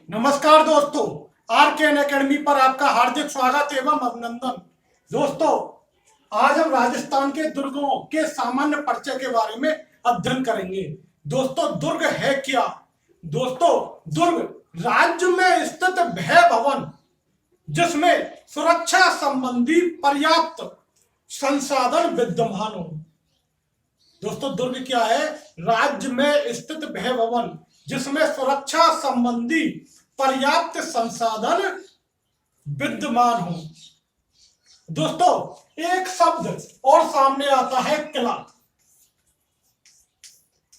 नमस्कार दोस्तों, आर के एन अकेडमी पर आपका हार्दिक स्वागत एवं अभिनंदन। दोस्तों, आज हम राजस्थान के दुर्गों के सामान्य परिचय के बारे में अध्ययन करेंगे। दोस्तों, दुर्ग है क्या? दोस्तों, दुर्ग राज्य में स्थित भय भवन जिसमें सुरक्षा संबंधी पर्याप्त संसाधन विद्यमान हो। दोस्तों, दुर्ग क्या है? राज्य में स्थित भय भवन जिसमें सुरक्षा संबंधी पर्याप्त संसाधन विद्यमान हो। दोस्तों, एक शब्द और सामने आता है किला।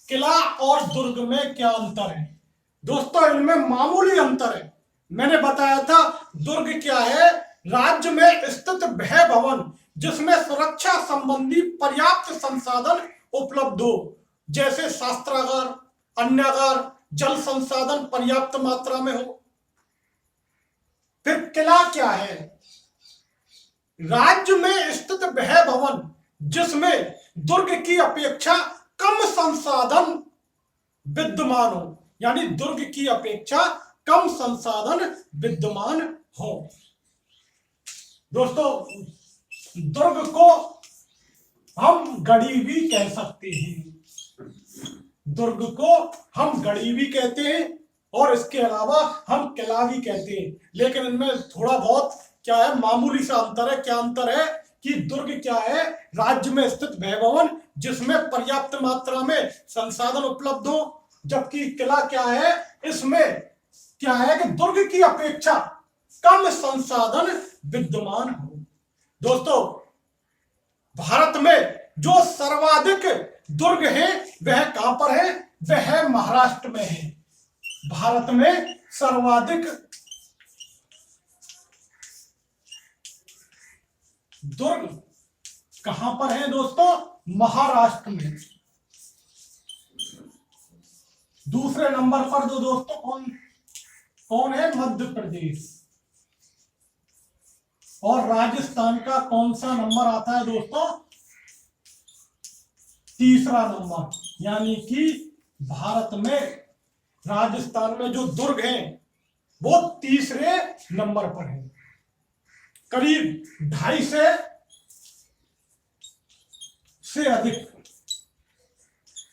किला और दुर्ग में क्या अंतर है? दोस्तों, इनमें मामूली अंतर है। मैंने बताया था दुर्ग क्या है? राज्य में स्थित भय भवन जिसमें सुरक्षा संबंधी पर्याप्त संसाधन उपलब्ध हो, जैसे शस्त्रागार, अन्यागार, जल संसाधन पर्याप्त मात्रा में हो। फिर किला क्या है? राज्य में स्थित भय भवन जिसमें दुर्ग की अपेक्षा कम संसाधन विद्यमान हो, यानी दुर्ग की अपेक्षा कम संसाधन विद्यमान हो। दोस्तों, दुर्ग को हम गढ़ी भी कह सकते हैं। दुर्ग को हम गढ़ी भी कहते हैं और इसके अलावा हम किला भी कहते हैं, लेकिन इनमें थोड़ा बहुत क्या है, मामूली सा अंतर है। क्या अंतर है कि दुर्ग क्या है? राज्य में स्थित भय भवन जिसमें पर्याप्त मात्रा में संसाधन उपलब्ध हो, जबकि किला क्या है? इसमें क्या है कि दुर्ग की अपेक्षा कम संसाधन विद्यमान हो। दोस्तों, भारत में जो सर्वाधिक दुर्ग है वह कहां पर है? वह महाराष्ट्र में है। भारत में सर्वाधिक दुर्ग कहां पर है दोस्तों? महाराष्ट्र में। दूसरे नंबर पर जो दोस्तों कौन है? मध्य प्रदेश। और राजस्थान का कौन सा नंबर आता है दोस्तों? तीसरा नंबर। यानी कि भारत में राजस्थान में जो दुर्ग हैं वो तीसरे नंबर पर है। करीब 250 से अधिक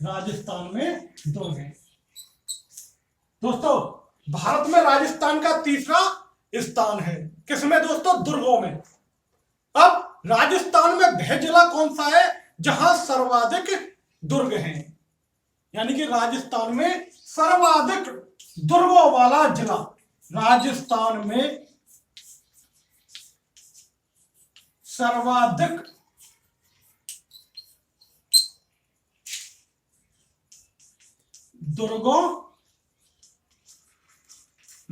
राजस्थान में दुर्ग हैं। दोस्तों, भारत में राजस्थान का तीसरा स्थान है। किसमें दोस्तों? दुर्गों में। अब राजस्थान में वह जिला कौन सा है जहां सर्वाधिक दुर्ग हैं? यानी कि राजस्थान में सर्वाधिक दुर्गों वाला जिला, राजस्थान में सर्वाधिक दुर्गों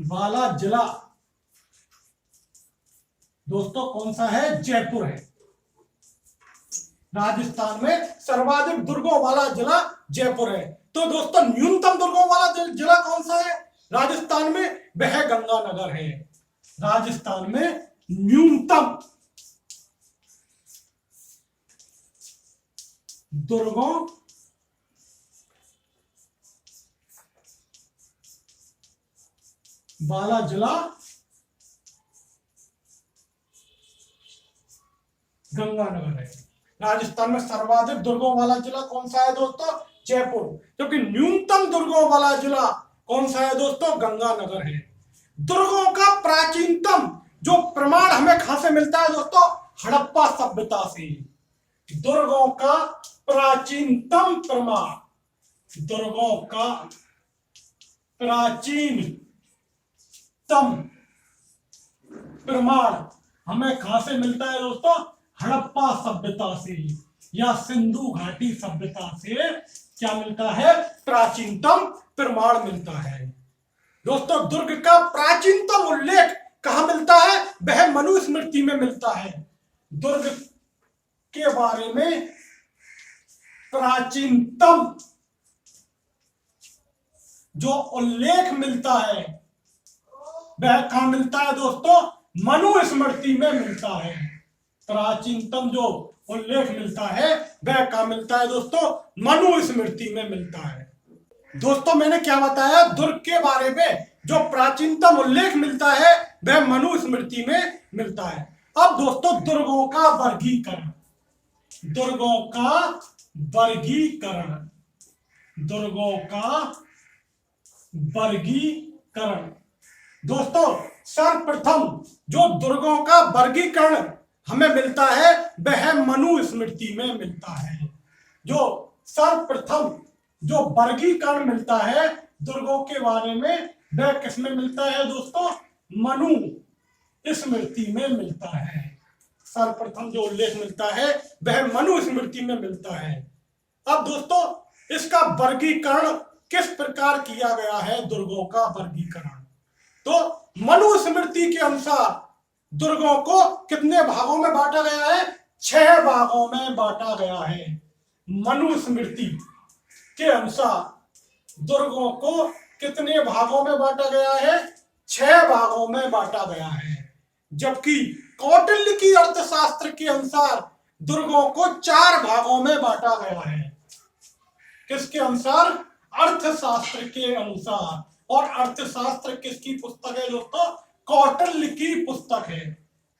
वाला जिला दोस्तों कौन सा है? जयपुर है। राजस्थान में सर्वाधिक दुर्गों वाला जिला जयपुर है। तो दोस्तों, न्यूनतम दुर्गों वाला जिला कौन सा है राजस्थान में? वह गंगानगर है। राजस्थान में न्यूनतम दुर्गों वाला जिला गंगानगर है। राजस्थान में सर्वाधिक दुर्गों वाला जिला कौन सा है दोस्तों? जयपुर। क्योंकि न्यूनतम दुर्गों वाला जिला कौन सा है दोस्तों? गंगानगर है। दुर्गों का प्राचीनतम जो प्रमाण हमें कहां से मिलता है दोस्तों? हड़प्पा सभ्यता से। दुर्गों का प्राचीनतम प्रमाण, दुर्गों का प्राचीनतम प्रमाण हमें कहां से मिलता है दोस्तों? हड़प्पा सभ्यता से या सिंधु घाटी सभ्यता से क्या मिलता है? प्राचीनतम प्रमाण मिलता है। दोस्तों, दुर्ग का प्राचीनतम उल्लेख कहां मिलता है? वह मनुस्मृति में मिलता है। दुर्ग के बारे में प्राचीनतम जो उल्लेख मिलता है वह कहां मिलता है दोस्तों? मनुस्मृति में मिलता है। प्राचीनतम जो उल्लेख मिलता है वह कहां मिलता है दोस्तों? मनुस्मृति में मिलता है। दोस्तों, मैंने क्या बताया? दुर्ग के बारे में जो प्राचीनतम उल्लेख मिलता है वह मनुस्मृति में मिलता है। अब दोस्तों दुर्गों का वर्गीकरण, दुर्गों का वर्गीकरण, दुर्गों का वर्गीकरण। दोस्तों सर्वप्रथम जो दुर्गों का वर्गीकरण हमें मिलता है वह मनुस्मृति में मिलता है। जो सर्वप्रथम जो वर्गीकरण मिलता है दुर्गों के बारे में वह किसमें मिलता है दोस्तों? मनुस्मृति में मिलता है। सर्वप्रथम जो उल्लेख मिलता है वह मनुस्मृति में मिलता है। अब दोस्तों इसका वर्गीकरण किस प्रकार किया गया है? दुर्गों का वर्गीकरण तो मनुस्मृति के अनुसार दुर्गों को कितने भागों में बांटा गया है? 6 भागों में बांटा गया है। मनुस्मृति के अनुसार दुर्गों को कितने भागों में बांटा गया है? 6 भागों में बांटा गया है। जबकि कौटिल्य की अर्थशास्त्र के अनुसार दुर्गों को 4 भागों में बांटा गया है। किसके अनुसार? अर्थशास्त्र के अनुसार। और अर्थशास्त्र किसकी पुस्तक है दोस्तों? कौटिल्य की पुस्तक है।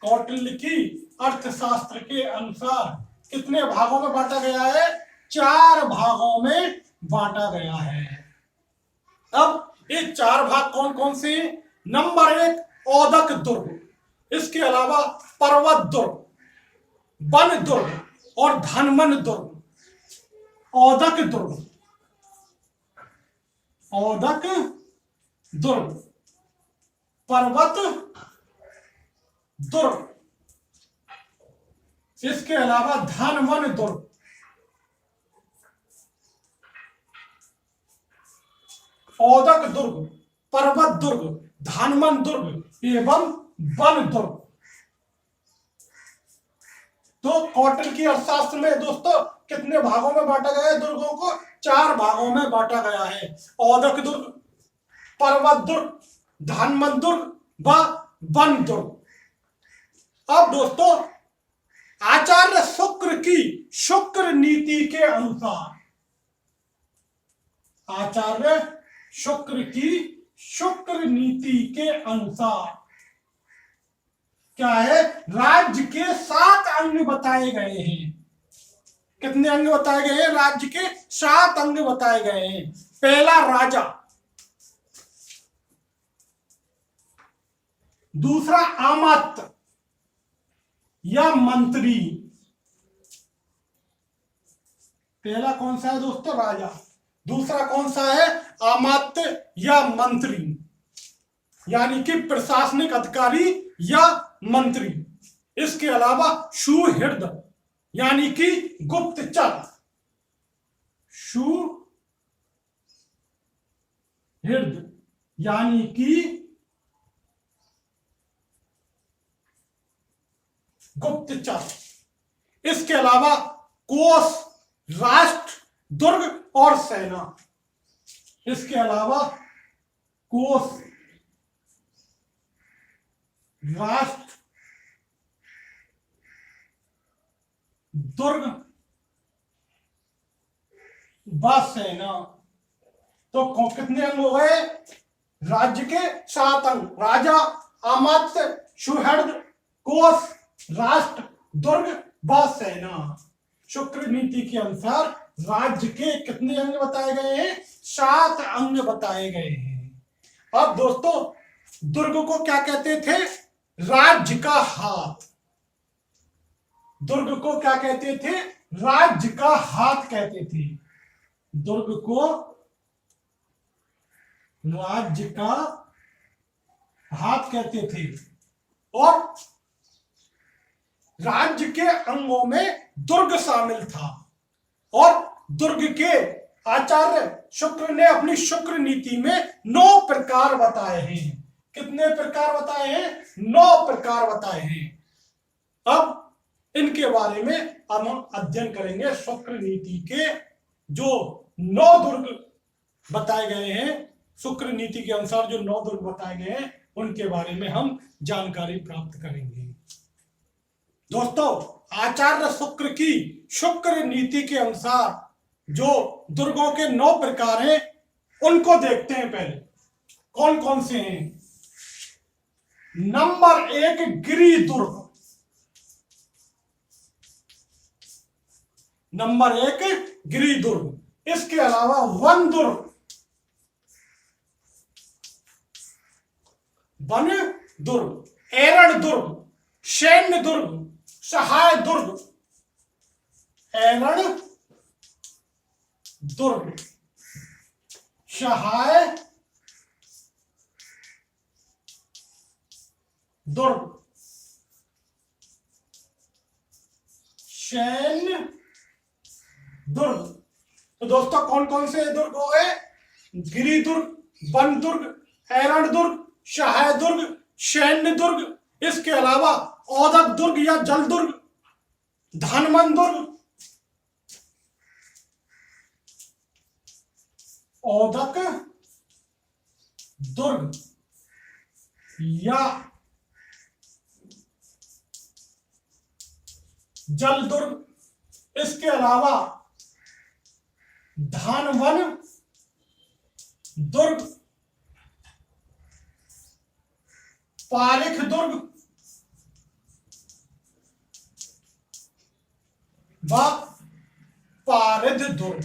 कौटिल्य की अर्थशास्त्र के अनुसार कितने भागों में बांटा गया है? 4 भागों में बांटा गया है। अब ये 4 भाग कौन कौन से? नंबर 1 औदक दुर्ग, इसके अलावा पर्वत दुर्ग, वन दुर्ग और धनवन दुर्ग। औदक दुर्ग, औदक दुर्ग, पर्वत दुर्ग, इसके अलावा धनवन दुर्ग, औदक दुर्ग, पर्वत दुर्ग, धनवन दुर्ग एवं वन दुर्ग। तो कौटिल्य की अर्थशास्त्र में दोस्तों कितने भागों में बांटा गया है? दुर्गों को 4 भागों में बांटा गया है। औदक दुर्ग, पर्वत दुर्ग, धनवन दुर्ग व वन दुर्ग। अब दोस्तों आचार्य शुक्र की शुक्र नीति के अनुसार, आचार्य शुक्र की शुक्र नीति के अनुसार क्या है? राज्य के 7 अंग बताए गए हैं। कितने अंग बताए गए हैं? राज्य के 7 अंग बताए गए हैं। पहला राजा, दूसरा अमात्य या मंत्री। पहला कौन सा है दोस्तों? राजा। दूसरा कौन सा है? अमात्य या मंत्री, यानी कि प्रशासनिक अधिकारी या मंत्री। इसके अलावा सुहृद यानी कि गुप्तचर, सुहृद यानी कि गुप्तचर। इसके अलावा कोष, राष्ट्र, दुर्ग और सेना। इसके अलावा कोष, राष्ट्र, दुर्ग व सेना। तो कितने अंग हो गए? राज्य के 7 अंग, राजा, अमात्य, सुहृद, कोष, राष्ट्र, दुर्ग व सेना। शुक्र नीति के अनुसार राज्य के कितने अंग बताए गए हैं? 7 अंग बताए गए हैं। अब दोस्तों दुर्ग को क्या कहते थे? राज्य का हाथ। दुर्ग को क्या कहते थे? राज्य का हाथ कहते थे। दुर्ग को राज्य का हाथ कहते थे। और राज्य के अंगों में दुर्ग शामिल था। और दुर्ग के आचार्य शुक्र ने अपनी शुक्र नीति में 9 प्रकार बताए हैं। कितने प्रकार बताए हैं? 9 प्रकार बताए हैं। अब इनके बारे में हम अध्ययन करेंगे। शुक्र नीति के जो 9 दुर्ग बताए गए हैं, शुक्र नीति के अनुसार जो 9 दुर्ग बताए गए हैं, उनके बारे में हम जानकारी प्राप्त करेंगे। दोस्तों आचार्य शुक्र की शुक्र नीति के अनुसार जो दुर्गों के 9 प्रकार हैं उनको देखते हैं। पहले कौन कौन से हैं? नंबर 1 गिरि दुर्ग, नंबर 1 गिरि दुर्ग। इसके अलावा वन दुर्ग, वन दुर्ग, एरण दुर्ग, सैन्य दुर्ग, सहाय दुर्ग, एरण दुर्ग, सहाय दुर्ग, सैन्य दुर्ग। तो दोस्तों कौन कौन से दुर्ग हो गए? गिरि दुर्ग, वन दुर्ग, एरण दुर्ग, सहाय दुर्ग, सैन्य दुर्ग। इसके अलावा औदक दुर्ग या जल दुर्ग, धनवन दुर्ग, औदक दुर्ग या जल दुर्ग। इसके अलावा धनवन दुर्ग, पारिख दुर्ग व पारिद दुर्ग।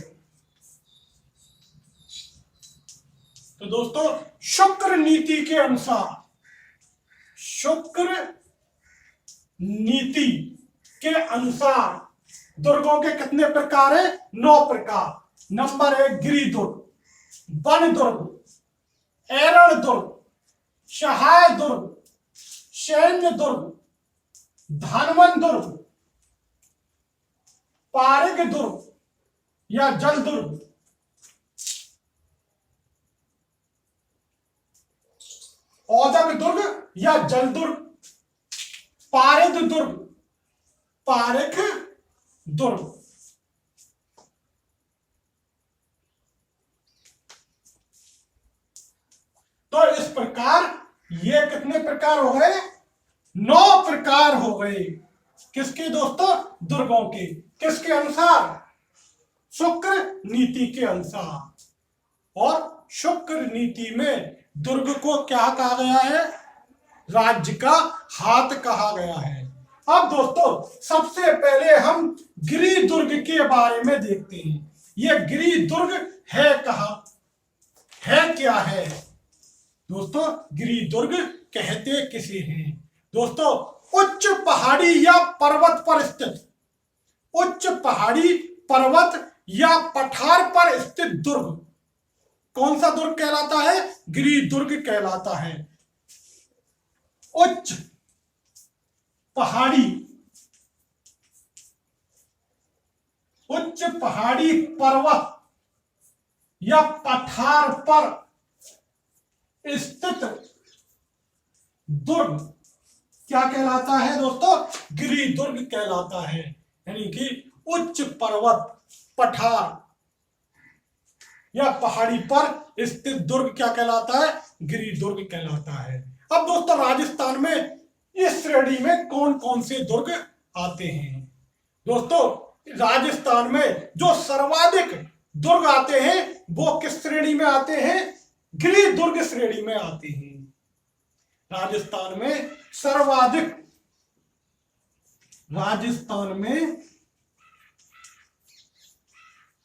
तो दोस्तों शुक्र नीति के अनुसार, शुक्र नीति के अनुसार दुर्गों के कितने प्रकार है? 9 प्रकार। नंबर 1 गिरि दुर्ग, वन दुर्ग, एरण दुर्ग, सहाय दुर्ग, सैन्य दुर्ग, धनवन दुर्ग, पारिक दुर्ग या जल दुर्ग। औदक दुर्ग या जल दुर्ग, पारिद दुर्ग, पारिक दुर्ग। तो इस प्रकार ये कितने प्रकार हो गए? 9 प्रकार हो गए। किसके दोस्तों? दुर्गों के। किसके अनुसार? शुक्र नीति के अनुसार। और शुक्र नीति में दुर्ग को क्या कहा गया है? राज्य का हाथ कहा गया है। अब दोस्तों सबसे पहले हम गिरि दुर्ग के बारे में देखते हैं। यह गिरि दुर्ग है कहां? है क्या है दोस्तों? गिरि दुर्ग कहते किसे हैं? दोस्तों उच्च पहाड़ी या पर्वत पर स्थित, उच्च पहाड़ी, पर्वत या पठार पर स्थित दुर्ग कौन सा दुर्ग कहलाता है? गिरि दुर्ग कहलाता है। उच्च पहाड़ी, उच्च पहाड़ी, पर्वत या पठार पर स्थित दुर्ग क्या कहलाता है दोस्तों? गिरि दुर्ग कहलाता है। यानी कि उच्च पर्वत, पठार या पहाड़ी पर स्थित दुर्ग क्या कहलाता है? गिरि दुर्ग कहलाता है। अब दोस्तों राजस्थान में इस श्रेणी में कौन कौन से दुर्ग आते हैं? दोस्तों राजस्थान में जो सर्वाधिक दुर्ग आते हैं वो किस श्रेणी में आते हैं? गिरि दुर्ग श्रेणी में आते हैं। राजस्थान में सर्वाधिक, राजस्थान में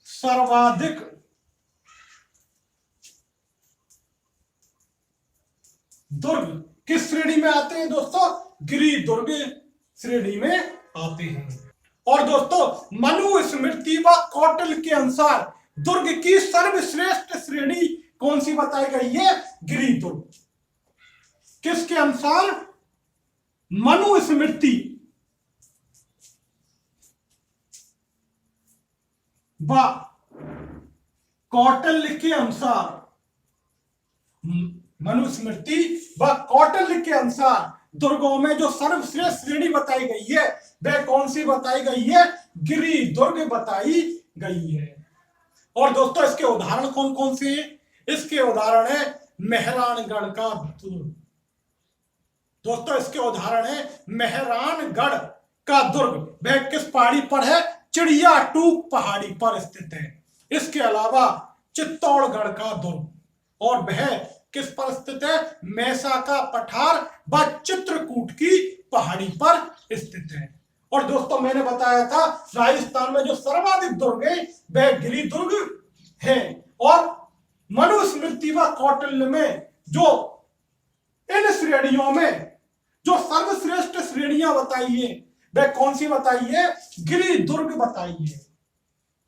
सर्वाधिक दुर्ग किस श्रेणी में आते हैं दोस्तों? गिरि दुर्ग श्रेणी में आते हैं। और दोस्तों मनुस्मृति व कौटिल्य के अनुसार दुर्ग की सर्वश्रेष्ठ श्रेणी कौन सी बताई गई है? गिरि दुर्ग। किसके अनुसार? मनुस्मृति व कौटिल्य के अनुसार, मनुस्मृति व कौटिल्य के अनुसार दुर्गों में जो सर्वश्रेष्ठ श्रेणी बताई गई है वह कौन सी बताई गई है? गिरि दुर्ग बताई गई है। और दोस्तों इसके उदाहरण कौन कौन से हैं? इसके उदाहरण है मेहरानगढ़ का दुर्ग। दोस्तों इसके उदाहरण है मेहरानगढ़ का दुर्ग। वह किस पहाड़ी पर है? चिड़िया टूक पहाड़ी पर स्थित है। इसके अलावा चित्तौड़गढ़ का दुर्ग, और वह किस पर स्थित है? मैसा का पठार व चित्रकूट की पहाड़ी पर स्थित है। और दोस्तों मैंने बताया था राजस्थान में जो सर्वाधिक दुर्ग है वह गिरि दुर्ग है। और मनुस्मृति व कौटिल्य में जो इन श्रेणियों में जो सर्वश्रेष्ठ श्रेणियां बताई है वह कौन सी बताई है? गिरि दुर्ग बताई है।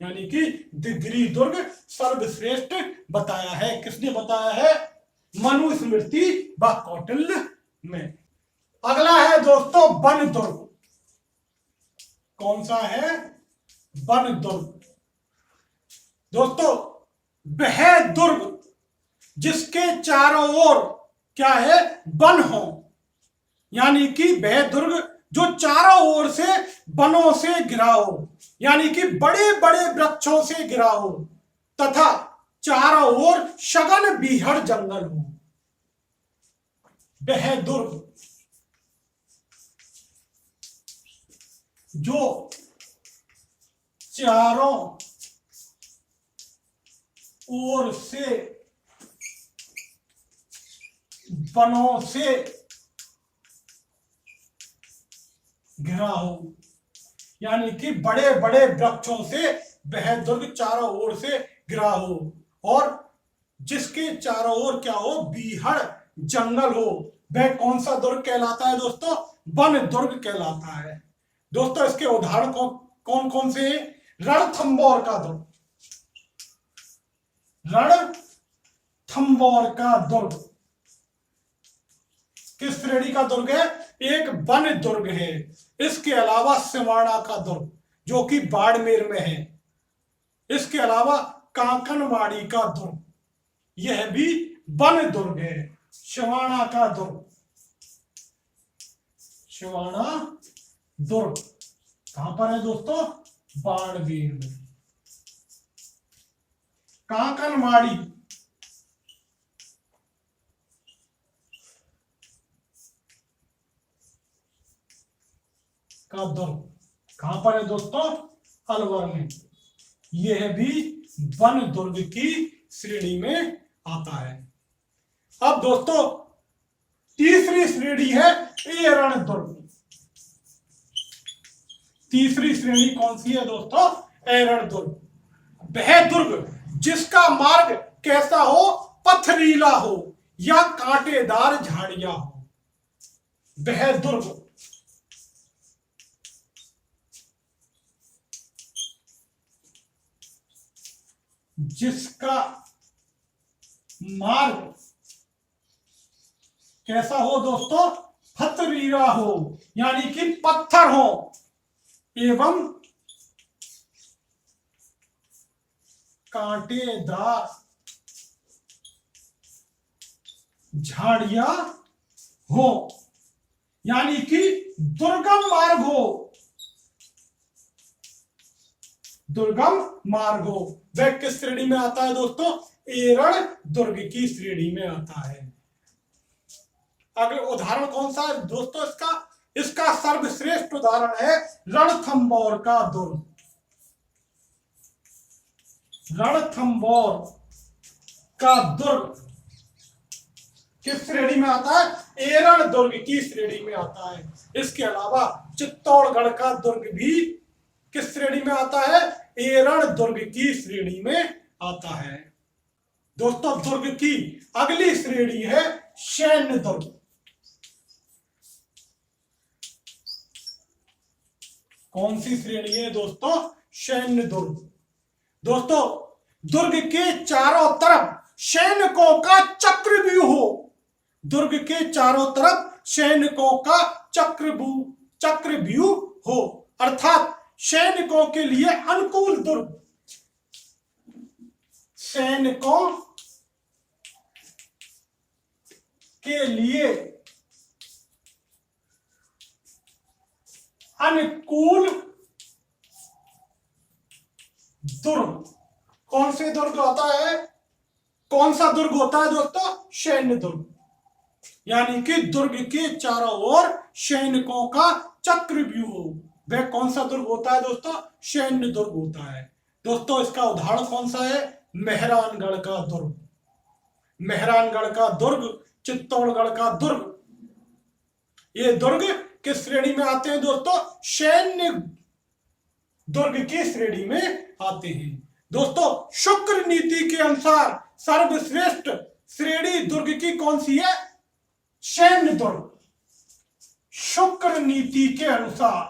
यानी कि गिरि दुर्ग सर्वश्रेष्ठ बताया है। किसने बताया है? मनुस्मृति व कौटिल्य में। अगला है दोस्तों वन दुर्ग। कौन सा है? वन दुर्ग। दोस्तों वह दुर्ग जिसके चारों ओर क्या है? वन हो। यानी कि वह दुर्ग जो चारों ओर से वनों से घिरा हो, यानी कि बड़े बड़े वृक्षों से घिरा हो तथा चारों ओर सघन बीहड़ जंगल हो, वह दुर्ग जो चारों ओर से वनों से घिरा हो, यानी कि बड़े बड़े वृक्षों से वह दुर्ग चारों ओर से घिरा हो और जिसके चारों ओर क्या हो? बीहड़ जंगल हो, वह कौन सा दुर्ग कहलाता है दोस्तों? वन दुर्ग कहलाता है। दोस्तों इसके उदाहरण कौन कौन से हैं? रणथंबोर का दुर्ग। रणथंबोर का दुर्ग किस श्रेणी का दुर्ग है? एक वन दुर्ग है। इसके अलावा सिवाड़ा का दुर्ग जो कि बाड़मेर में है। इसके अलावा कांकनवाड़ी का दुर्ग, यह भी वन दुर्ग है। सिवाड़ा का दुर्ग, सिवाड़ा दुर्ग कहां पर है दोस्तों? बाड़मेर में। कांकनवाड़ी का दुर्ग कहां पर है दोस्तों? अलवर में। यह भी वन दुर्ग की श्रेणी में आता है। अब दोस्तों तीसरी श्रेणी है एरण दुर्ग। तीसरी श्रेणी कौन सी है दोस्तों? एरण दुर्ग। वह दुर्ग जिसका मार्ग कैसा हो? पथरीला हो या कांटेदार झाड़ियां हो, वह दुर्ग जिसका मार्ग कैसा हो दोस्तों? पथरीला हो, यानी कि पत्थर हो एवं कांटेदार झाड़ियां हो, यानी कि दुर्गम मार्ग हो। दुर्गम मार्ग हो, वह किस श्रेणी में आता है दोस्तों? एरण दुर्ग की श्रेणी में आता है। अगला उदाहरण कौन सा है दोस्तों? इसका सर्वश्रेष्ठ उदाहरण है रणथंबोर का दुर्ग। रणथंबोर का दुर्ग किस श्रेणी में आता है? एरण दुर्ग की श्रेणी में आता है। इसके अलावा चित्तौड़गढ़ का दुर्ग भी किस श्रेणी में आता है? एरण दुर्ग की श्रेणी में आता है। दोस्तों दुर्ग की अगली श्रेणी है सैन्य दुर्ग। कौन सी श्रेणी है दोस्तों? सैन्य दुर्ग। दोस्तों दुर्ग के चारों तरफ सैनिकों का चक्रव्यूह हो। दुर्ग के चारों तरफ सैनिकों का चक्रव्यूह हो, अर्थात सैनिकों के लिए अनुकूल दुर्ग। सैनिकों के लिए अनुकूल दुर्ग। कौन से दुर्ग होता है? कौन सा दुर्ग होता है दोस्तों? सैन्य दुर्ग। यानी कि दुर्ग के चारों ओर सैनिकों का चक्रव्यूह हो, वह कौन सा दुर्ग होता है दोस्तों? सैन्य दुर्ग होता है। दोस्तों इसका उदाहरण कौन सा है? मेहरानगढ़ का दुर्ग। मेहरानगढ़ का दुर्ग, चित्तौड़गढ़ का दुर्ग, ये दुर्ग किस श्रेणी में आते हैं दोस्तों? सैन्य दुर्ग की श्रेणी में आते हैं। दोस्तों शुक्र नीति के अनुसार सर्वश्रेष्ठ श्रेणी दुर्ग की कौन सी है? सैन्य दुर्ग। शुक्र नीति के अनुसार,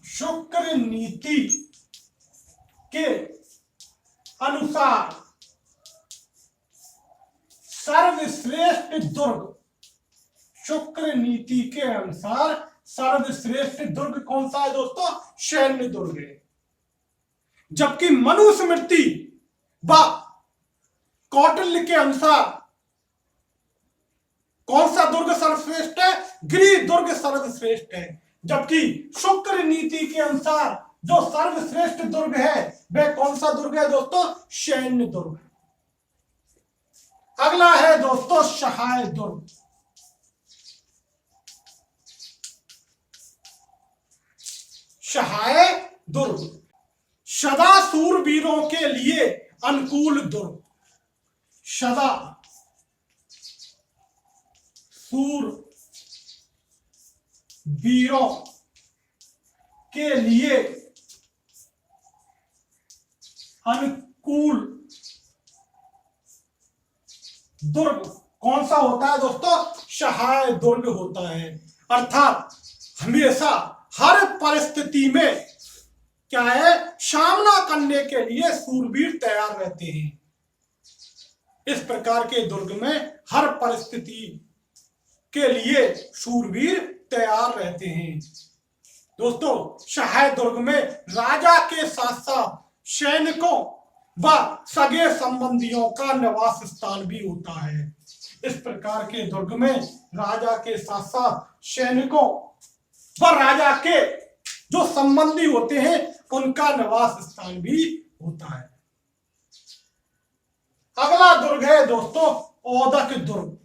शुक्र नीति के अनुसार सर्वश्रेष्ठ दुर्ग, शुक्र नीति के अनुसार सर्वश्रेष्ठ दुर्ग कौन सा है दोस्तों? सैन्य दुर्ग है। जबकि मनुस्मृति व कौटिल्य के अनुसार कौन सा दुर्ग सर्वश्रेष्ठ है? गृह दुर्ग सर्वश्रेष्ठ है। जबकि शुक्र नीति के अनुसार जो सर्वश्रेष्ठ दुर्ग है वह कौन सा दुर्ग है दोस्तों? सैन्य दुर्ग। अगला है दोस्तों सहाय दुर्ग। सहाय दुर्ग सदा सूरवीरों के लिए अनुकूल दुर्ग। सदा सूरवीरों के लिए अनुकूल दुर्ग कौन सा होता है दोस्तों? सहाय दुर्ग होता है। अर्थात हमेशा हर परिस्थिति में क्या है? सामना करने के लिए सूरवीर तैयार रहते हैं। इस प्रकार के दुर्ग में हर परिस्थिति के लिए सूरवीर तैयार रहते हैं। दोस्तों सहाय दुर्ग में राजा के साथ साथ सैनिकों व सगे संबंधियों का निवास स्थान भी होता है। इस प्रकार के दुर्ग में राजा के साथ साथ सैनिकों व राजा के जो संबंधी होते हैं उनका निवास स्थान भी होता है। अगला दुर्ग है दोस्तों औदक दुर्ग।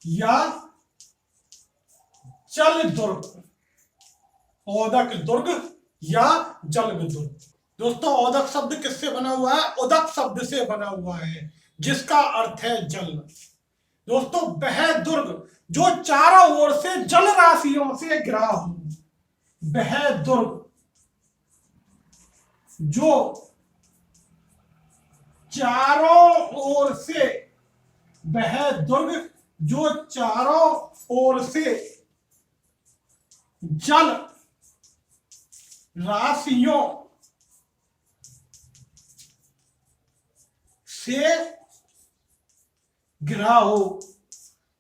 या जल दुर्ग। औदक दुर्ग या जल दुर्ग। दोस्तों औदक शब्द किससे बना हुआ है? उदक शब्द से बना हुआ है जिसका अर्थ है जल। दोस्तों वह दुर्ग जो चारों ओर से जल राशियों से घिरा हो, वह दुर्ग जो चारों ओर से, वह दुर्ग जो चारों ओर से जल राशियों से घिरा हो,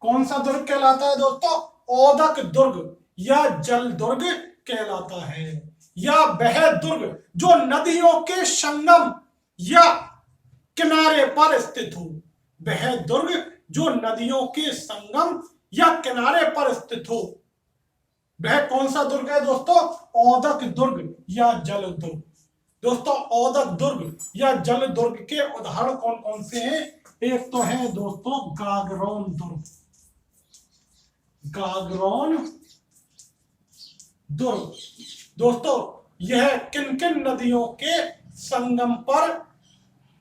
कौन सा दुर्ग कहलाता है दोस्तों? औदक दुर्ग या जल दुर्ग कहलाता है। या वह दुर्ग जो नदियों के संगम या किनारे पर स्थित हो, वह दुर्ग जो नदियों के संगम या किनारे पर स्थित हो, वह कौन सा दुर्ग है दोस्तों? औदक दुर्ग या जल दुर्ग। दोस्तों औदक दुर्ग या जल दुर्ग के उदाहरण कौन कौन से हैं? एक तो है दोस्तों गागरोन दुर्ग। गागरोन दुर्ग दोस्तों यह किन किन नदियों के संगम पर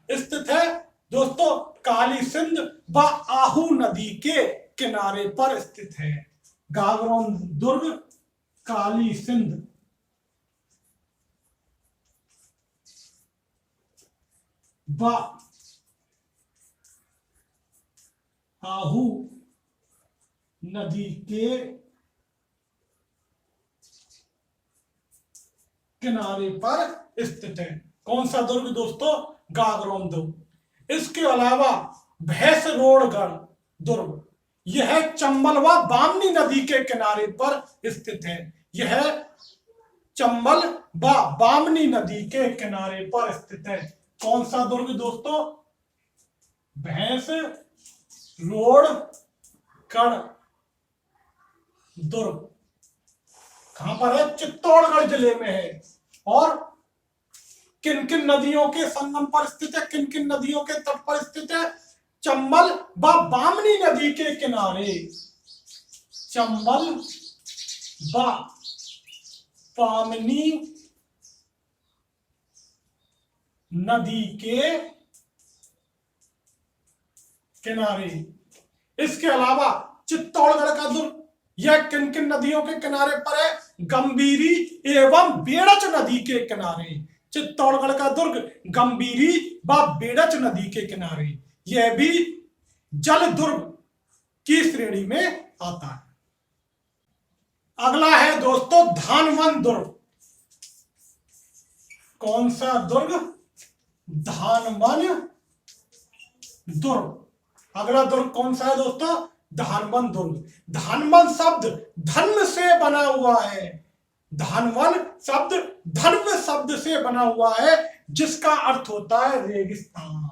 स्थित है? दोस्तों काली सिंध व आहू नदी के किनारे पर स्थित है। गागरोन दुर्ग काली सिंध व आहू नदी के किनारे पर स्थित है। कौन सा दुर्ग दोस्तों? गागरोन दुर्ग। इसके अलावा भैंसरोडगढ़ दुर्ग, यह चंबल व बामनी नदी के किनारे पर स्थित है। यह चंबल व बामनी नदी के किनारे पर स्थित है। कौन सा दुर्ग दोस्तों? भैंसरोडगढ़ दुर्ग। कहां पर है? चित्तौड़गढ़ जिले में है। और किन किन नदियों के संगम पर स्थित है? किन किन नदियों के तट पर स्थित है? चंबल व बामनी नदी के किनारे। चंबल व बामनी नदी के किनारे। इसके अलावा चित्तौड़गढ़ का दुर्ग यह किन किन नदियों के किनारे पर है? गंभीरी एवं बेड़च नदी के किनारे। चित्तौड़गढ़ का दुर्ग गंभीरी व बेड़च नदी के किनारे, यह भी जल दुर्ग की श्रेणी में आता है। अगला है दोस्तों धानवन दुर्ग। कौन सा दुर्ग? धानवन दुर्ग। अगला दुर्ग कौन सा है दोस्तों? धानवन दुर्ग। धानवन शब्द धन्व से बना हुआ है। धानवन शब्द धन्व शब्द से बना हुआ है, जिसका अर्थ होता है रेगिस्तान।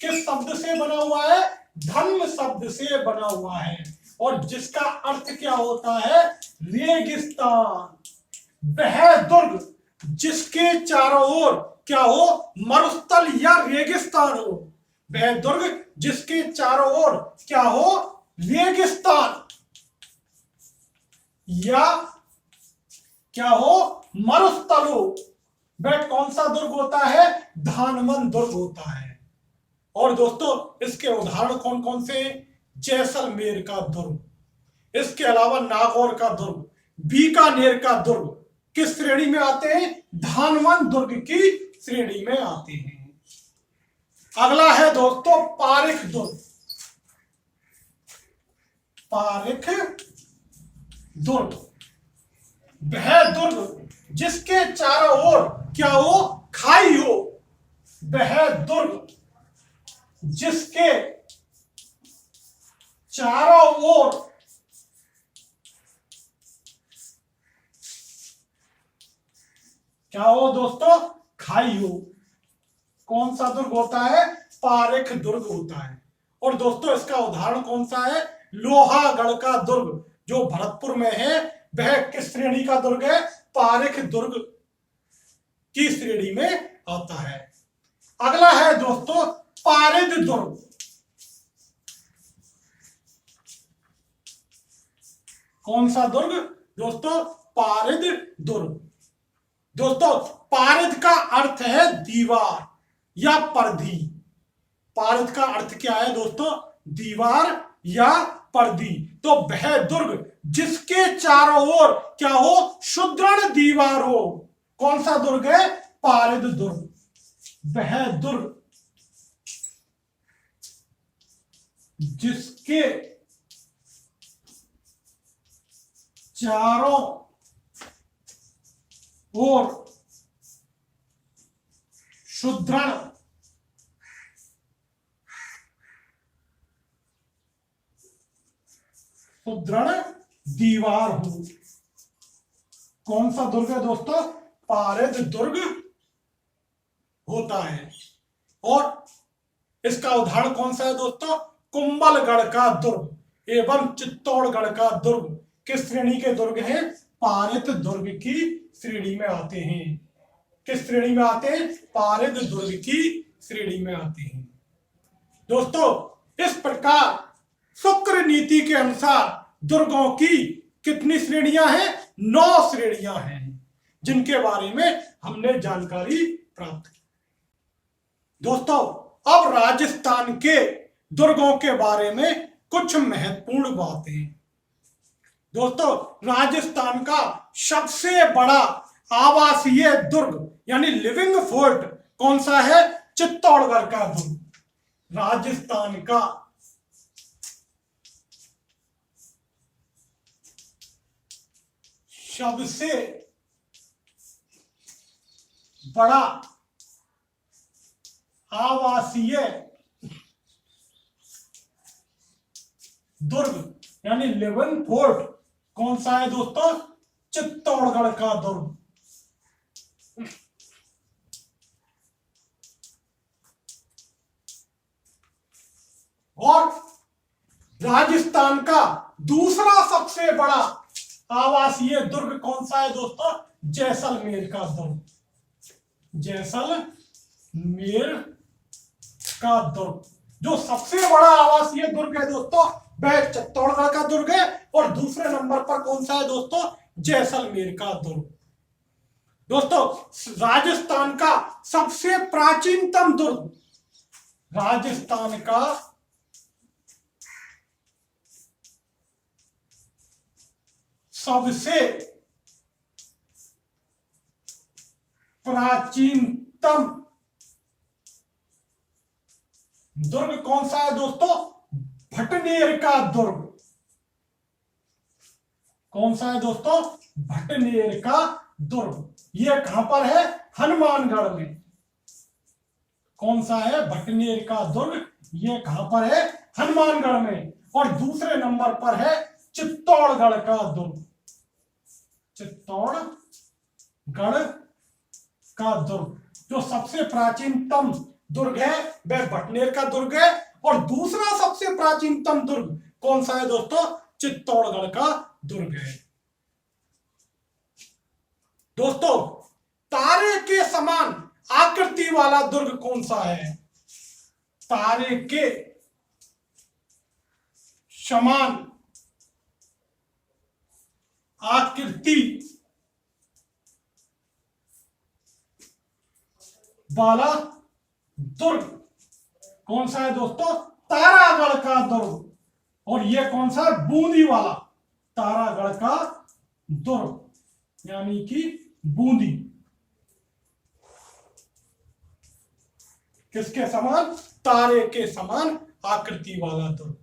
किस शब्द से बना हुआ है? धन्व शब्द से बना हुआ है, और जिसका अर्थ क्या होता है? रेगिस्तान। वह दुर्ग जिसके चारों ओर क्या हो? मरुस्थल या रेगिस्तान हो। वह दुर्ग जिसके चारों ओर क्या हो? रेगिस्तान या क्या हो? मरुस्थल हो। वह कौन सा दुर्ग होता है? धानवन दुर्ग होता है। और दोस्तों इसके उदाहरण कौन कौन से हैं? जैसलमेर का दुर्ग, इसके अलावा नागौर का दुर्ग, बीकानेर का दुर्ग किस श्रेणी में आते हैं? धानवन दुर्ग की श्रेणी में आते हैं। अगला है दोस्तों पारिख दुर्ग। पारिख दुर्ग वह दुर्ग जिसके चारों ओर क्या हो? खाई हो। वह दुर्ग जिसके चारों ओर क्या हो दोस्तों? खाई हो। कौन सा दुर्ग होता है? पारिख दुर्ग होता है। और दोस्तों इसका उदाहरण कौन सा है? लोहागढ़ का दुर्ग जो भरतपुर में है, वह किस श्रेणी का दुर्ग है? पारिख दुर्ग की श्रेणी में आता है। अगला है दोस्तों पारिद दुर्ग। कौन सा दुर्ग दोस्तों? पारिद दुर्ग। दोस्तों पारिद का अर्थ है दीवार या पर्दी। पारिद का अर्थ क्या है दोस्तों? दीवार या पर्दी। तो वह दुर्ग जिसके चारों ओर क्या हो? सुदृढ़ दीवार हो। कौन सा दुर्ग है? पारिद दुर्ग। वह दुर्ग जिसके चारों ओर सुदृढ़ दीवार हो। कौन सा दुर्ग है दोस्तों? पारिद दुर्ग होता है। और इसका उदाहरण कौन सा है दोस्तों? कुंभलगढ़ का दुर्ग एवं चित्तौड़गढ़ का दुर्ग किस श्रेणी के दुर्ग हैं? पारिद दुर्ग की श्रेणी में आते हैं। किस श्रेणी में आते हैं? पारिद दुर्ग की श्रेणी में आते हैं। दोस्तों इस प्रकार शुक्र नीति के अनुसार दुर्गों की कितनी श्रेणियां हैं? 9 श्रेणियां हैं, जिनके बारे में हमने जानकारी प्राप्त की। दोस्तों अब राजस्थान के दुर्गों के बारे में कुछ महत्वपूर्ण बातें। दोस्तों राजस्थान का सबसे बड़ा आवासीय दुर्ग यानी लिविंग फोर्ट कौन सा है? चित्तौड़गढ़ का दुर्ग। राजस्थान का सबसे बड़ा आवासीय दुर्ग यानी लिविंग फोर्ट कौन सा है दोस्तों? चित्तौड़गढ़ का दुर्ग। और राजस्थान का दूसरा सबसे बड़ा आवासीय दुर्ग कौन सा है दोस्तों? जैसलमेर का दुर्ग। जैसलमेर का दुर्ग जो सबसे बड़ा आवासीय दुर्ग है दोस्तों, वह चित्तौड़गढ़ का दुर्ग है। और दूसरे नंबर पर कौन सा है दोस्तों? जैसलमेर का दुर्ग। दोस्तों, राजस्थान का सबसे प्राचीनतम दुर्ग, राजस्थान का सबसे प्राचीनतम दुर्ग कौन सा है दोस्तों? भटनेर का दुर्ग। कौन सा है दोस्तों? भटनेर का दुर्ग। यह कहां पर है? हनुमानगढ़ में। कौन सा है? भटनेर का दुर्ग। यह कहां पर है? हनुमानगढ़ में। और दूसरे नंबर पर है चित्तौड़गढ़ का दुर्ग। चित्तौड़गढ़ का दुर्ग जो सबसे प्राचीनतम दुर्ग है वह भटनेर का दुर्ग है। और दूसरा सबसे प्राचीनतम दुर्ग कौन सा है दोस्तों? चित्तौड़गढ़ का दुर्ग है। दोस्तों, तारे के समान आकृति वाला दुर्ग कौन सा है? तारे के समान आकृति वाला दुर्ग कौन सा है दोस्तों? तारागढ़ का दुर्ग। और यह कौन सा? बूंदी वाला तारागढ़ का दुर्ग, यानी कि बूंदी। किसके समान? तारे के समान आकृति वाला दुर्ग।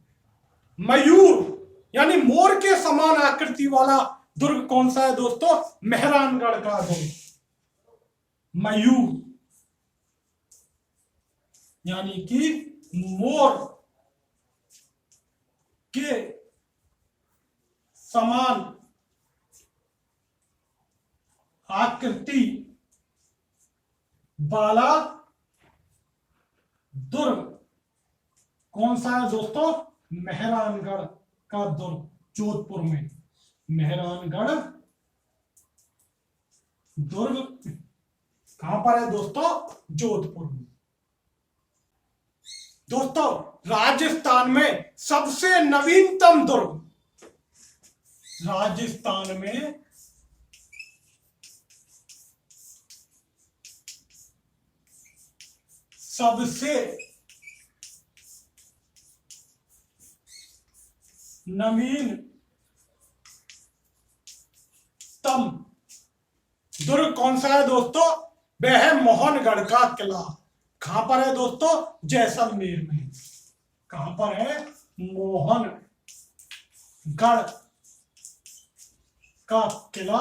मयूर यानी मोर के समान आकृति वाला दुर्ग कौन सा है दोस्तों? मेहरानगढ़ का दुर्ग। मयूर यानी कि मोर के समान आकृति वाला दुर्ग कौन सा है दोस्तों? मेहरानगढ़ का दुर्ग, जोधपुर में। मेहरानगढ़ दुर्ग कहां पर है दोस्तों? जोधपुर में। दोस्तों, राजस्थान में सबसे नवीनतम दुर्ग, राजस्थान में सबसे नवीनतम दुर्ग कौन सा है दोस्तों? वह है मोहनगढ़ का किला। कहां पर है दोस्तों? जैसलमेर में। कहां पर है? मोहनगढ़ का किला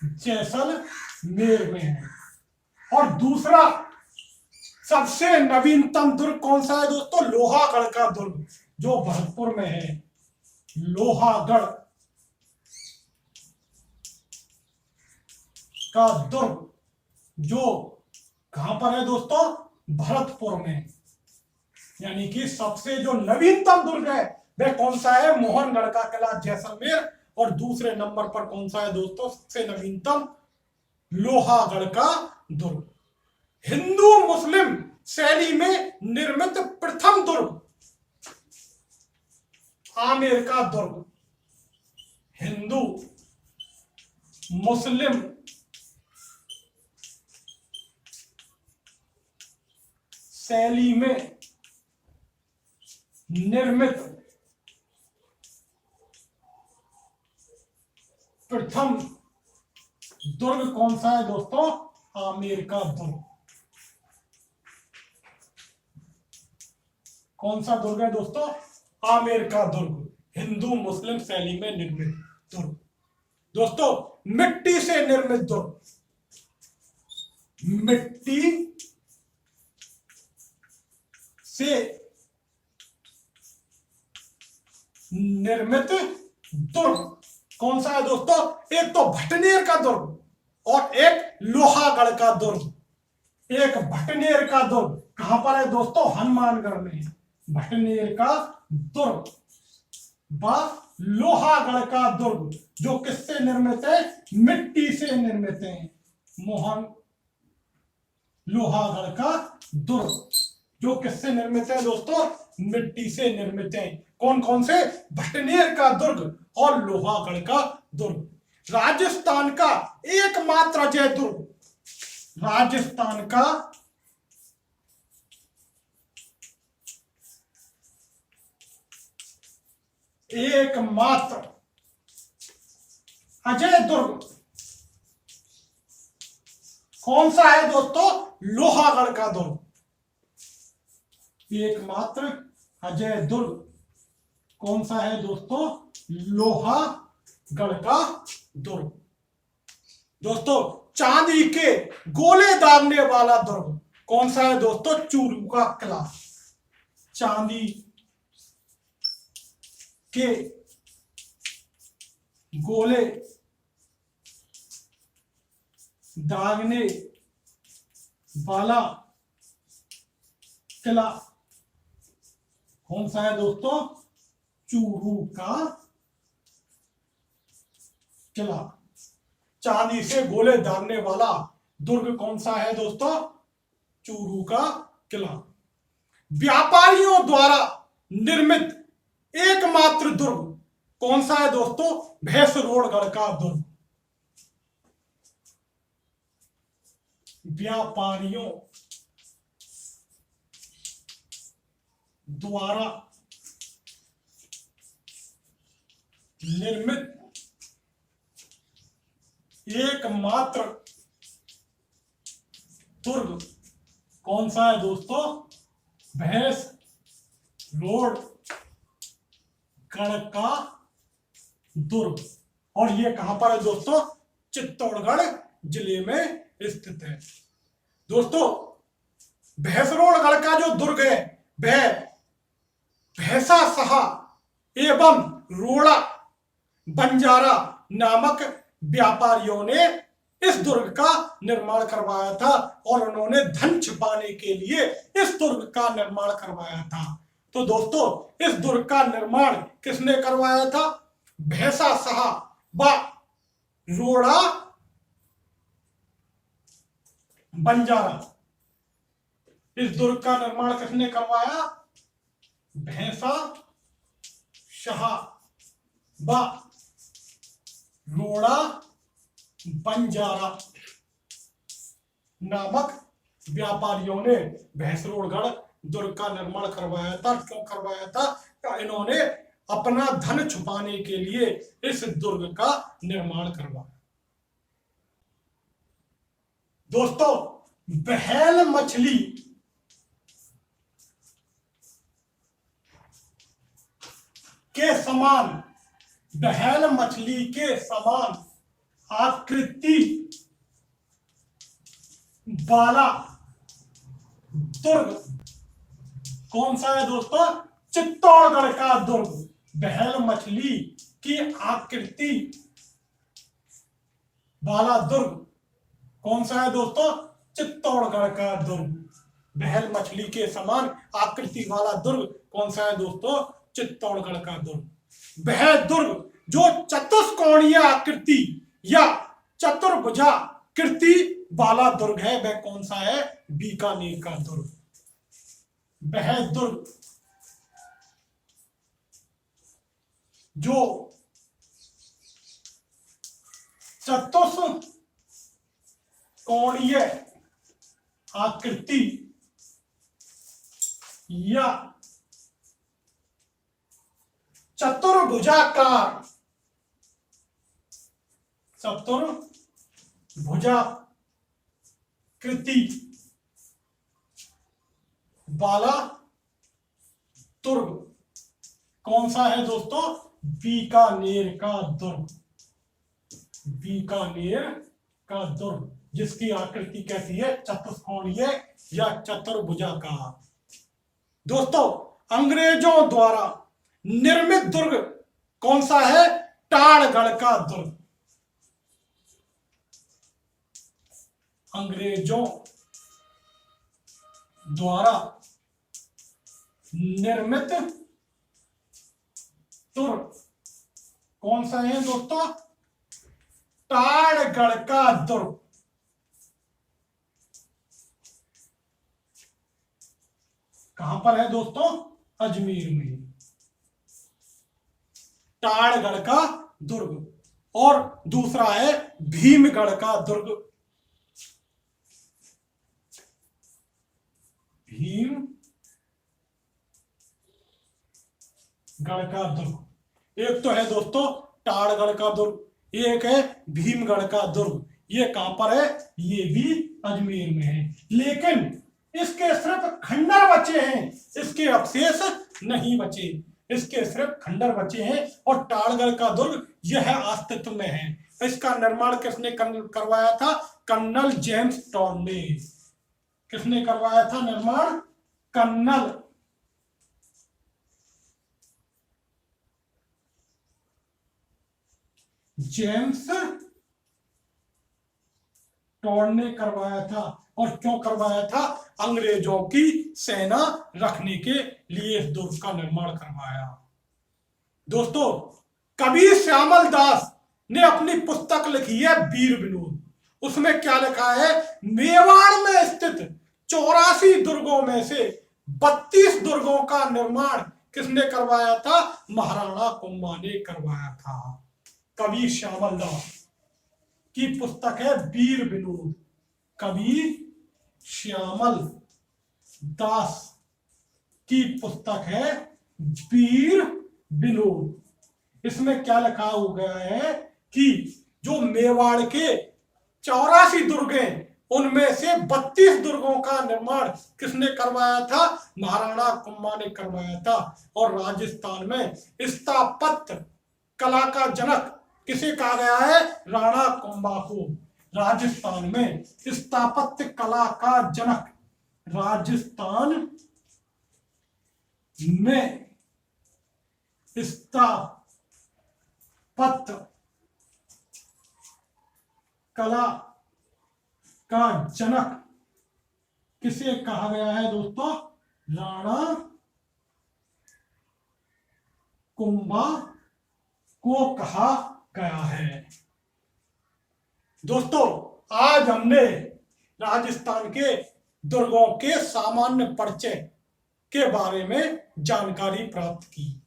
जैसलमेर में है। और दूसरा सबसे नवीनतम दुर्ग कौन सा है दोस्तों? लोहागढ़ का दुर्ग, जो भरतपुर में है। लोहागढ़ का दुर्ग जो कहां पर है दोस्तों? भरतपुर में। यानी कि सबसे जो नवीनतम दुर्ग है वह कौन सा है? मोहनगढ़ का किला जैसलमेर। और दूसरे नंबर पर कौन सा है दोस्तों? सबसे नवीनतम लोहागढ़ का दुर्ग। हिंदू मुस्लिम शैली में निर्मित प्रथम दुर्ग आमेर का दुर्ग। हिंदू मुस्लिम शैली में निर्मित प्रथम दुर्ग कौन सा है दोस्तों? आमेर का दुर्ग। कौन सा दुर्ग है दोस्तों? आमेर का दुर्ग, हिंदू मुस्लिम शैली में निर्मित दुर्ग। दोस्तों, मिट्टी से निर्मित दुर्ग, मिट्टी से निर्मित दुर्ग कौन सा है दोस्तों? एक तो भटनेर का दुर्ग और एक लोहागढ़ का दुर्ग। एक भटनेर का दुर्ग कहां पर है दोस्तों? हनुमानगढ़ में। भटनेर का दुर्ग व लोहागढ़ का दुर्ग जो किससे निर्मित है? मिट्टी से निर्मित है। लोहागढ़ का दुर्ग जो किससे निर्मित है दोस्तों? मिट्टी से निर्मित है। कौन कौन से? भटनेर का दुर्ग और लोहागढ़ का दुर्ग। राजस्थान का एकमात्र अजय दुर्ग, राजस्थान का एकमात्र अजय दुर्ग कौन सा है दोस्तों? लोहागढ़ का दुर्ग। एकमात्र अजय दुर्ग कौन सा है दोस्तों? लोहागढ़ का दुर्ग। दोस्तों चांदी के गोले दागने वाला दुर्ग कौन सा है दोस्तों? चूरू का किला। चांदी के गोले दागने वाला किला कौन सा है दोस्तों? चूरू का किला। चांदी से गोले दागने वाला दुर्ग कौन सा है दोस्तों? चूरू का किला। व्यापारियों द्वारा निर्मित एकमात्र दुर्ग कौन सा है दोस्तों? भैंसरोड़गढ़ का दुर्ग। व्यापारियों द्वारा निर्मित एकमात्र दुर्ग कौन सा है दोस्तों? भैंसरोड़गढ़ का दुर्ग। और ये कहां पर है दोस्तों? चित्तौड़गढ़ जिले में स्थित है। दोस्तों भैंसरोड़गढ़ का जो दुर्ग है वह भैंसा सहा एवं रोड़ा बंजारा नामक व्यापारियों ने इस दुर्ग का निर्माण करवाया था और उन्होंने धन छिपाने के लिए इस दुर्ग का निर्माण करवाया था। तो दोस्तों इस दुर्ग का निर्माण किसने करवाया था? भैंसा सहा व रोड़ा बंजारा। इस दुर्ग का निर्माण किसने करवाया? भैंसा शाह व रोड़ा बंजारा नामक व्यापारियों ने भैंसरोड़गढ़ दुर्ग का निर्माण करवाया था। क्यों करवाया था? इन्होंने अपना धन छुपाने के लिए इस दुर्ग का निर्माण करवाया। दोस्तों बहेल मछली के समान, बहेल मछली के समान आकृति वाला दुर्ग कौन सा है दोस्तों? चित्तौड़गढ़ का दुर्ग। बहेल मछली की आकृति वाला दुर्ग कौन सा है दोस्तों? चित्तौड़गढ़ का दुर्ग। बहेल मछली के समान आकृति वाला दुर्ग कौन सा है दोस्तों? चित्तौड़गढ़ का दुर्ग। वह दुर्ग जो चतुष्कोणीय आकृति या चतुर्भुजाकृति वाला दुर्ग है वह कौन सा है? बीकानेर का दुर्ग। वह दुर्ग जो चतुष्कोणीय आकृति या चतुर्भुजाकार चतुर्भुजाकृति वाला दुर्ग कौन सा है दोस्तों? बीकानेर का दुर्ग। बीकानेर का दुर्ग जिसकी आकृति कैसी है? चतुष्कोणीय या चतुर्भुजाकार। दोस्तों अंग्रेजों द्वारा निर्मित दुर्ग कौन सा है? टाड़गढ़ का दुर्ग। अंग्रेजों द्वारा निर्मित दुर्ग कौन सा है दोस्तों? टाड़गढ़ का दुर्ग। कहां पर है दोस्तों? अजमेर में। टाड़गढ़ का दुर्ग, और दूसरा है भीमगढ़ का दुर्ग। भीमगढ़ का दुर्ग, एक तो है दोस्तों टाड़गढ़ का दुर्ग, एक है भीमगढ़ का दुर्ग। ये कहां पर है? ये भी अजमेर में है, लेकिन इसके सिर्फ खंडर बचे हैं, इसके अवशेष नहीं बचे, इसके सिर्फ खंडर बचे हैं। और टाड़गढ़ का दुर्ग यह अस्तित्व में है। इसका निर्माण किसने करवाया था? कर्नल जेम्स टॉड ने। किसने करवाया था निर्माण? कर्नल जेम्स टॉड ने करवाया था। और क्यों करवाया था? अंग्रेजों की सेना रखने के लिए इस दुर्ग का निर्माण करवाया। दोस्तों, कबीर श्यामल दास ने अपनी पुस्तक लिखी है वीर विनोद। उसमें क्या लिखा है? मेवाड़ में स्थित 84 दुर्गों में से 32 दुर्गों का निर्माण किसने करवाया था? महाराणा कुंभा ने करवाया था। कबीर श्यामल दास की पुस्तक है वीर विनोद। कबीर श्यामल दास की पुस्तक है वीर विनोद। इसमें क्या लिखा हो गया है कि जो मेवाड़ के 84 दुर्ग हैं, उनमें से 32 दुर्गों का निर्माण किसने करवाया था? महाराणा कुंभा ने करवाया था। और राजस्थान में स्थापत्य कला का जनक किसे कहा गया है? राणा कुंभा को। राजस्थान में स्थापत्य कला का जनक, राजस्थान में स्थापत्य कला का जनक किसे कहा गया है दोस्तों? राणा कुंभा को कहा गया है। दोस्तों, आज हमने राजस्थान के दुर्गों के सामान्य परिचय के बारे में जानकारी प्राप्त की।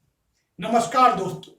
नमस्कार दोस्तों।